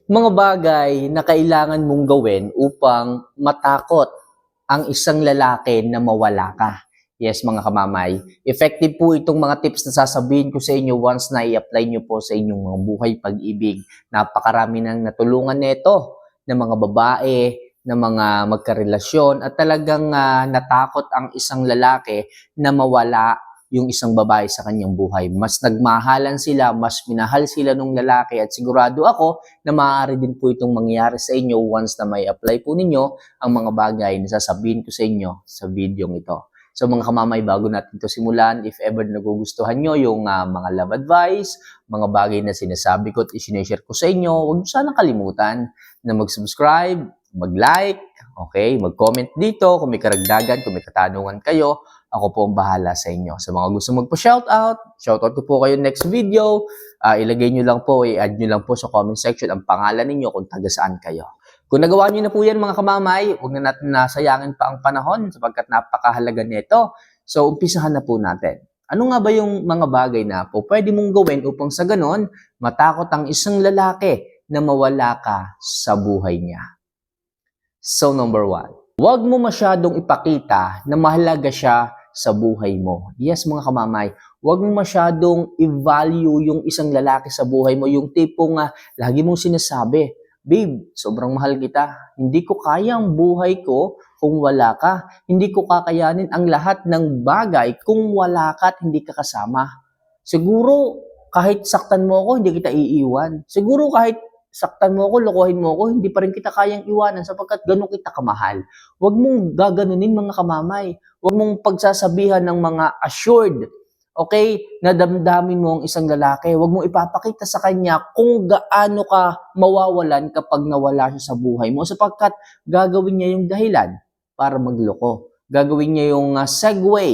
Mga bagay na kailangan mong gawin upang matakot ang isang lalaki na mawala ka. Yes, mga kamamay. Effective po itong mga tips na sasabihin ko sa inyo once na i-apply nyo po sa inyong mga buhay pag-ibig. Napakarami nang natulungan nito ng mga babae, ng mga magkarelasyon at talagang natakot ang isang lalaki na mawala yung isang babae sa kanyang buhay. Mas nagmahalan sila, mas minahal sila ng lalaki at sigurado ako na maaari din po itong mangyari sa inyo once na may apply po ninyo ang mga bagay na sasabihin ko sa inyo sa video ito. So mga kamamay, bago natin ito simulan, if ever nagugustuhan nyo yung mga love advice, mga bagay na sinasabi ko at isineshare ko sa inyo, huwag nyo sanang kalimutan na mag-subscribe, mag-like, okay, mag-comment dito kung may karagdagan, kung may katanungan kayo. Ako po ang bahala sa inyo. Sa mga gusto shoutout ko po kayo next video. Ilagay nyo lang po, i-add nyo lang po sa comment section ang pangalan ninyo kung taga saan kayo. Kung nagawa nyo na po yan mga kamamay, huwag na natin nasayangin pa ang panahon sapagkat napakahalaga nito. So, umpisahan na po natin. Ano nga ba yung mga bagay na po pwede mong gawin upang sa ganon matakot ang isang lalaki na mawala ka sa buhay niya? So, number 1. Huwag mo masyadong ipakita na mahalaga siya sa buhay mo. Yes, mga kamamay, huwag mo masyadong i-value yung isang lalaki sa buhay mo. Yung tipong lagi mong sinasabi, babe, sobrang mahal kita. Hindi ko kaya ang buhay ko kung wala ka. Hindi ko kakayanin ang lahat ng bagay kung wala ka at hindi ka kasama. Siguro, kahit saktan mo ako, hindi kita iiwan. Siguro kahit saktan mo ako, lokohin mo ako, hindi pa rin kita kayang iwanan sapagkat gano'n kita kamahal. Huwag mong gaganunin mga kamamay. Huwag mong pagsasabihan ng mga assured, okay, na damdamin mo ang isang lalaki. Huwag mong ipapakita sa kanya kung gaano ka mawawalan kapag nawala siya sa buhay mo sapagkat gagawin niya yung dahilan para magloko. Gagawin niya yung segue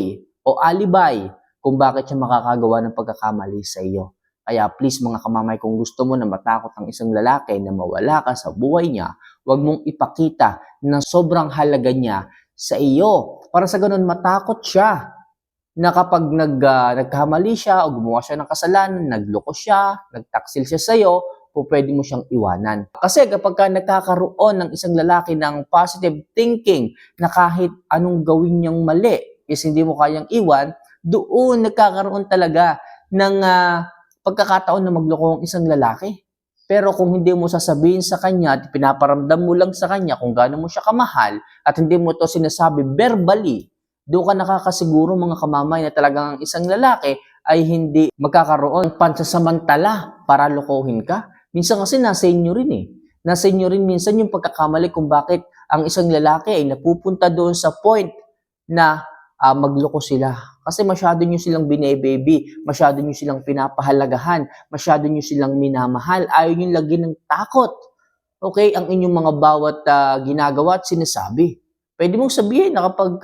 o alibay kung bakit siya makakagawa ng pagkakamali sa iyo. Kaya please mga kamamay, kung gusto mo na matakot ang isang lalaki na mawala ka sa buhay niya, huwag mong ipakita na sobrang halaga niya sa iyo. Para sa ganun, matakot siya na kapag nagkamali siya o gumawa siya ng kasalanan, nagloko siya, nagtaksil siya sa iyo, pwede mo siyang iwanan. Kasi kapag nagkakaroon ng isang lalaki ng positive thinking na kahit anong gawin niyang mali is hindi mo kayang iwan, doon nagkakaroon talaga ng pagkakataon na magloko ang isang lalaki. Pero kung hindi mo sasabihin sa kanya at pinaparamdam mo lang sa kanya kung gaano mo siya kamahal at hindi mo to sinasabi verbally, doon ka nakakasiguro mga kamamay na talagang ang isang lalaki ay hindi magkakaroon pansasamantala para lokohin ka. Minsan kasi nasa inyo rin eh. Nasa inyo rin minsan yung pagkakamali kung bakit ang isang lalaki ay napupunta doon sa point na magloko sila. Kasi masyado nyo silang bine-baby, masyado nyo silang pinapahalagahan, masyado nyo silang minamahal, ayaw nyo lagyan ng takot. Okay, ang inyong mga bawat ginagawa at sinasabi. Pwede mong sabihin na kapag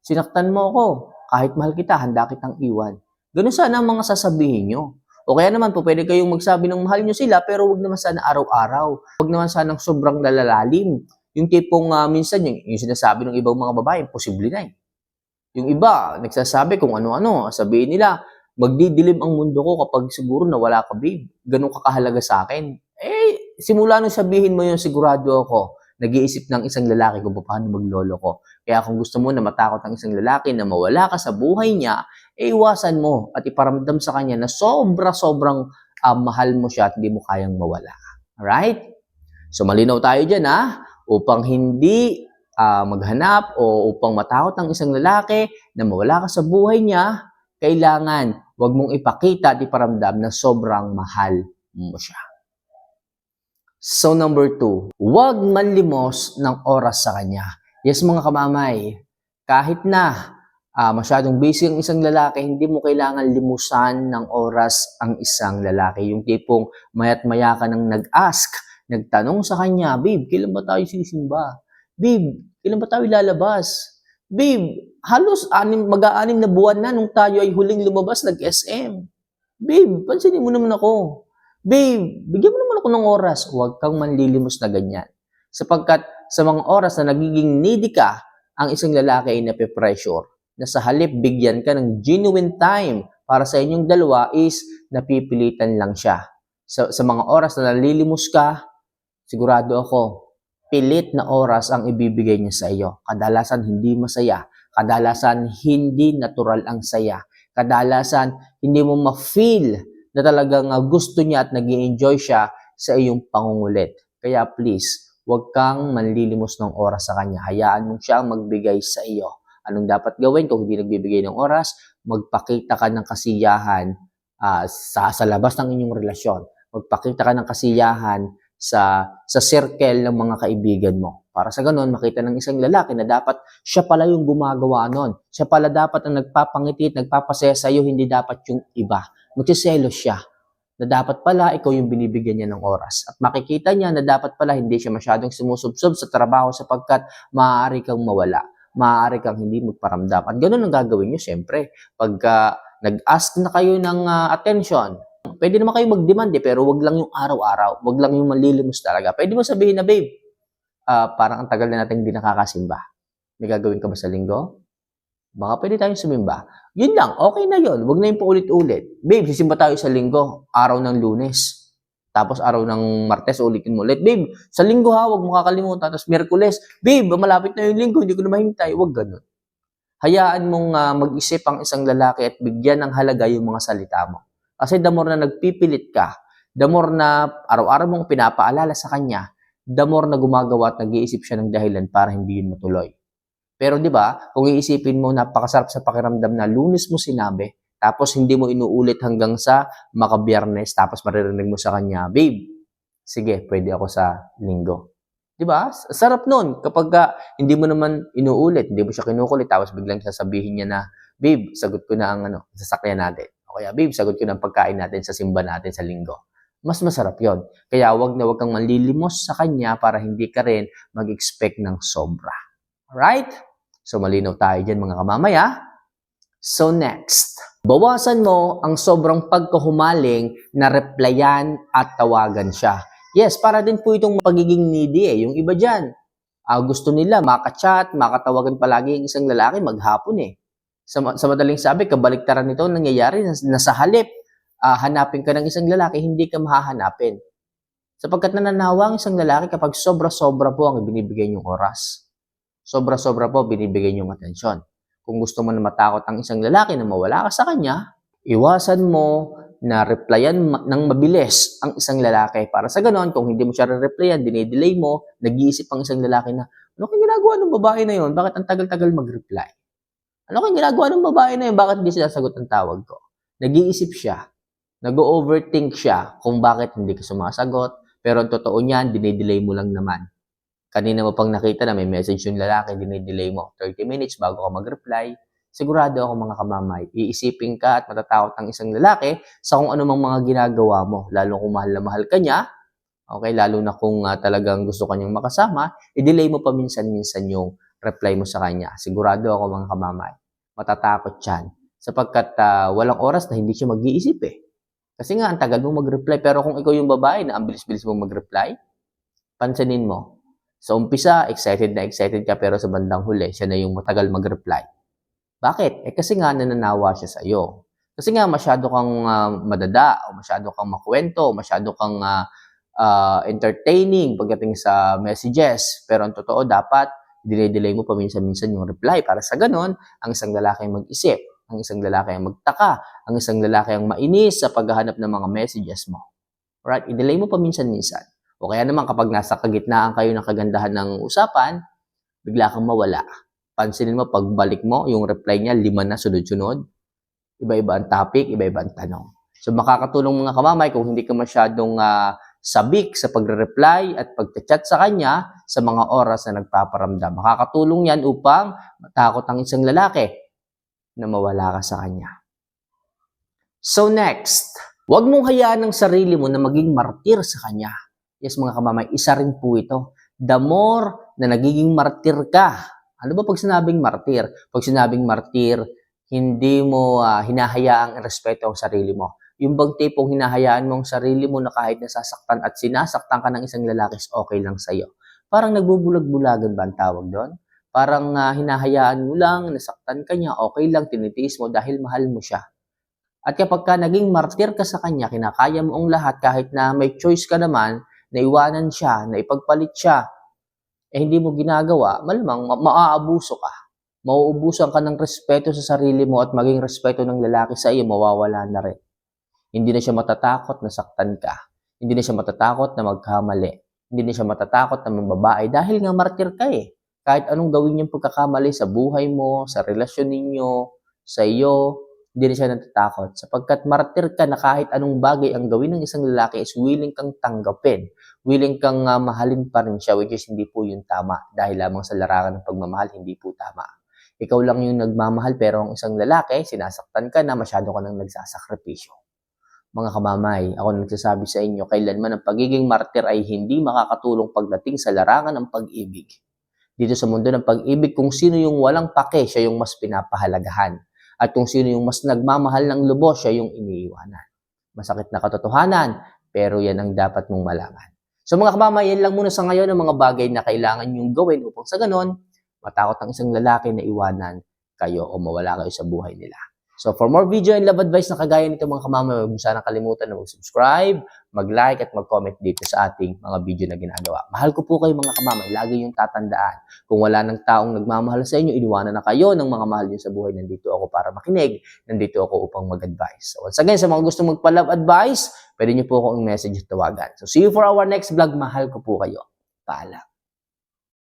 sinaktan mo ako, kahit mahal kita, handa kitang iwan. Ganun sana ang mga sasabihin nyo. O kaya naman po, pwede kayong magsabi ng mahal nyo sila, pero wag naman sana araw-araw. Wag naman sana sobrang lalalalim. Yung tipong minsan yung sinasabi ng ibang mga babae, posible na eh. Yung iba, nagsasabi kung ano-ano. Sabihin nila, magdidilim ang mundo ko kapag siguro nawala ka, babe. Ganun ka kahalaga sa akin. Eh, simula nung sabihin mo yun, sigurado ako, nag-iisip ng isang lalaki kung paano maglolo ko. Kaya kung gusto mo na matakot ang isang lalaki na mawala ka sa buhay niya, eh iwasan mo at iparamdam sa kanya na sobra-sobrang mahal mo siya at hindi mo kayang mawala. Alright? So malinaw tayo dyan upang hindi maghanap o upang matakot ang isang lalaki na mawala ka sa buhay niya, kailangan wag mong ipakita at iparamdam na sobrang mahal mo siya. So number 2, wag manlimos ng oras sa kanya. Yes mga kamamay, kahit na masyadong busy ang isang lalaki, hindi mo kailangan limusan ng oras ang isang lalaki. Yung tipong mayat maya ka nang nag-ask, nagtanong sa kanya, babe, kailan ba tayo sisimba? Babe, kailan ba tayo lalabas? Babe, halos mag-aanim na buwan na nung tayo ay huling lumabas nag-SM. Babe, pansinin mo naman ako. Babe, bigyan mo naman ako ng oras. Huwag kang manlilimos na ganyan. Sapagkat sa mga oras na nagiging needy ka, ang isang lalaki ay nape-pressure. Na sa halip bigyan ka ng genuine time para sa inyong dalawa is napipilitan lang siya. Sa mga oras na nalilimos ka, sigurado ako, pilit na oras ang ibibigay niya sa iyo. Kadalasan hindi masaya. Kadalasan hindi natural ang saya. Kadalasan hindi mo ma-feel na talagang gusto niya at nag-i-enjoy siya sa iyong pangungulit. Kaya please, huwag kang manlilimos ng oras sa kanya. Hayaan mo siyang magbigay sa iyo. Anong dapat gawin kung hindi nagbibigay ng oras? Magpakita ka ng kasiyahan sa labas ng inyong relasyon. Magpakita ka ng kasiyahan sa circle ng mga kaibigan mo. Para sa ganun, makita ng isang lalaki na dapat siya pala yung gumagawa nun. Siya pala dapat ang nagpapangiti at nagpapasaya sa'yo, hindi dapat yung iba. Magsiselos siya na dapat pala ikaw yung binibigyan niya ng oras. At makikita niya na dapat pala hindi siya masyadong sumusubsob sa trabaho sapagkat maaari kang mawala. Maaari kang hindi magparamdam. At ganun ang gagawin niyo siyempre. Pagka nag-ask na kayo ng attention, pwede naman kayo mag-demand pero wag lang yung araw-araw. Wag lang yung manlilimos talaga. Pwede mo sabihin na, babe, parang ang tagal na natin hindi nakakasimba. May gagawin ka ba sa linggo? Baka pwede tayong sumimba. Yun lang, okay na yun. Wag na yung paulit-ulit. Babe, sisimba tayo sa linggo, araw ng Lunes. Tapos araw ng Martes, ulitin mo ulit. Babe, sa linggo ha, wag mo kakalimutan. Tapos Miyerkules, babe, malapit na yung linggo, hindi ko na mahintay. Wag ganun. Hayaan mong mag-isip ang isang lalaki at bigyan ng halaga yung mga salita mo. Kasi the more na nagpipilit ka, the more na araw-araw mong pinapaalala sa kanya, the more na gumagawa at nag-iisip siya ng dahilan para hindi yun matuloy. Pero di ba, kung iisipin mo, napakasarap sa pakiramdam na Lunes mo sinabi, tapos hindi mo inuulit hanggang sa makabiyernes, tapos maririnig mo sa kanya, babe, sige, pwede ako sa linggo. Di ba? Sarap nun kapag hindi mo naman inuulit, hindi mo siya kinukulit, tapos biglang sasabihin niya na, babe, sagot ko na ang sasakyan natin. O kaya, babe, sagot ko na ang pagkain natin sa simba natin sa linggo. Mas masarap yon. Kaya wag na wag kang manlilimos sa kanya para hindi ka rin mag-expect ng sobra. Alright? So, malinaw tayo dyan mga kamamaya. So, next. Bawasan mo ang sobrang pagkahumaling na replyan at tawagan siya. Yes, para din po itong pagiging needy eh. Yung iba dyan, gusto nila makachat, makatawagan palagi yung isang lalaki maghapon eh. Sa madaling sabi, kabaliktaran nito nangyayari na sa halip, hanapin ka ng isang lalaki, hindi ka mahahanapin. Sapagkat nananawa ang isang lalaki kapag sobra-sobra po ang ibinibigay niyong oras. Sobra-sobra po binibigay niyong atensyon. Kung gusto mo na matakot ang isang lalaki na mawala ka sa kanya, iwasan mo na replyan ng mabilis ang isang lalaki. Para sa ganon, kung hindi mo siya re-replyan, dinidelay mo, nag-iisip ang isang lalaki na, ano kang ginagawa ng babae na yun? Bakit ang tagal-tagal mag-reply? Ano kang ginagawa ng babae na yun? Bakit hindi sinasagot ang tawag ko? Nag-iisip siya. Nag-overthink siya kung bakit hindi ka sumasagot. Pero ang totoo niyan, dinidelay mo lang naman. Kanina mo pang nakita na may message yung lalaki, dinidelay mo 30 minutes bago ka mag-reply. Sigurado ako mga kamamay, iisipin ka at matatakot ang isang lalaki sa kung ano mang mga ginagawa mo. Lalo kung mahal na mahal ka niya, okay, lalo na kung talagang gusto kanyang makasama, i-delay mo paminsan-minsan yung reply mo sa kanya. Sigurado ako mga kamamay, matatakot yan. Sapagkat walang oras na hindi siya mag-iisip eh. Kasi nga, ang tagal mo mag-reply. Pero kung ikaw yung babae na ang bilis-bilis mo mag-reply, pansinin mo. Sa umpisa, excited ka pero sa bandang huli, siya na yung matagal mag-reply. Bakit? Kasi nga nananawa siya sa iyo. Kasi nga masyado kang madada, o masyado kang makwento, o masyado kang entertaining pagdating sa messages. Pero ang totoo, dapat dinay-delay mo paminsan-minsan yung reply. Para sa ganon, ang isang lalaki ang mag-isip, ang isang lalaki ang magtaka, ang isang lalaki ang mainis sa paghahanap ng mga messages mo. Right? I-delay mo paminsan-minsan. O kaya naman kapag nasa kagitnaan kayo ng kagandahan ng usapan, bigla kang mawala. Pansinin mo, pagbalik mo, yung reply niya, 5 na sunod-sunod. Iba-iba ang topic, iba-iba ang tanong. So makakatulong mga kamamay kung hindi ka masyadong sabik sa pagre-reply at pagchat sa kanya sa mga oras na nagpaparamdam. Makakatulong yan upang matakot ang isang lalaki na mawala ka sa kanya. So next, huwag mong hayaan ang sarili mo na maging martir sa kanya. Yes, mga kamamay, isa rin po ito. The more na nagiging martir ka, ano ba pag sinabing martir? Pag sinabing martir, hindi mo hinahayaang irespeto ang sarili mo. Yung bang tipong hinahayaan mo ang sarili mo na kahit nasasaktan at sinasaktan ka ng isang lalaki, okay lang sa'yo. Parang nagbubulag-bulagan ba ang tawag doon? Parang hinahayaan mo lang, nasaktan ka niya, okay lang, tinitiis mo dahil mahal mo siya. At kapag ka naging martir ka sa kanya, kinakaya mo ang lahat kahit na may choice ka naman, naiwanan siya, na ipagpalit siya, hindi mo ginagawa, malamang maaabuso ka. Mauubusan ka ng respeto sa sarili mo at maging respeto ng lalaki sa iyo, mawawala na rin. Hindi na siya matatakot na saktan ka. Hindi na siya matatakot na magkamali. Hindi na siya matatakot na mambabae dahil nga martir ka eh. Kahit anong gawin niyang pagkakamali sa buhay mo, sa relasyon ninyo, sa iyo, hindi na siya natatakot. Sapagkat martir ka na kahit anong bagay ang gawin ng isang lalaki is willing kang tanggapin. Willing kang mahalin pa rin siya, which is hindi po yun tama. Dahil lamang sa larangan ng pagmamahal, hindi po tama. Ikaw lang yung nagmamahal pero ang isang lalaki, sinasaktan ka na, masyado ka nang nagsasakripisyo. Mga kamamay, ako nagsasabi sa inyo, kailanman ang pagiging martir ay hindi makakatulong pagdating sa larangan ng pag-ibig. Dito sa mundo ng pag-ibig, kung sino yung walang pake, siya yung mas pinapahalagahan. At kung sino yung mas nagmamahal ng lubos, siya yung iniiwanan. Masakit na katotohanan, pero yan ang dapat mong malaman. So mga kamamay, yan lang muna sa ngayon ang mga bagay na kailangan yung gawin upang sa ganon, matakot ang isang lalaki na iwanan kayo o mawala kayo sa buhay nila. So for more video and love advice na kagaya nito mga kamamay, huwag mo sana kalimutan na mag-subscribe, mag-like at mag-comment dito sa ating mga video na ginagawa. Mahal ko po kayo mga kamamay, lagi yung tatandaan. Kung wala ng taong nagmamahal sa inyo, iniwanan na kayo ng mga mahal niyo sa buhay. Nandito ako para makinig, nandito ako upang mag-advise. So once again, sa mga gustong magpa-love advice, pwede niyo po akong message at tawagan. So see you for our next vlog. Mahal ko po kayo. Paalam.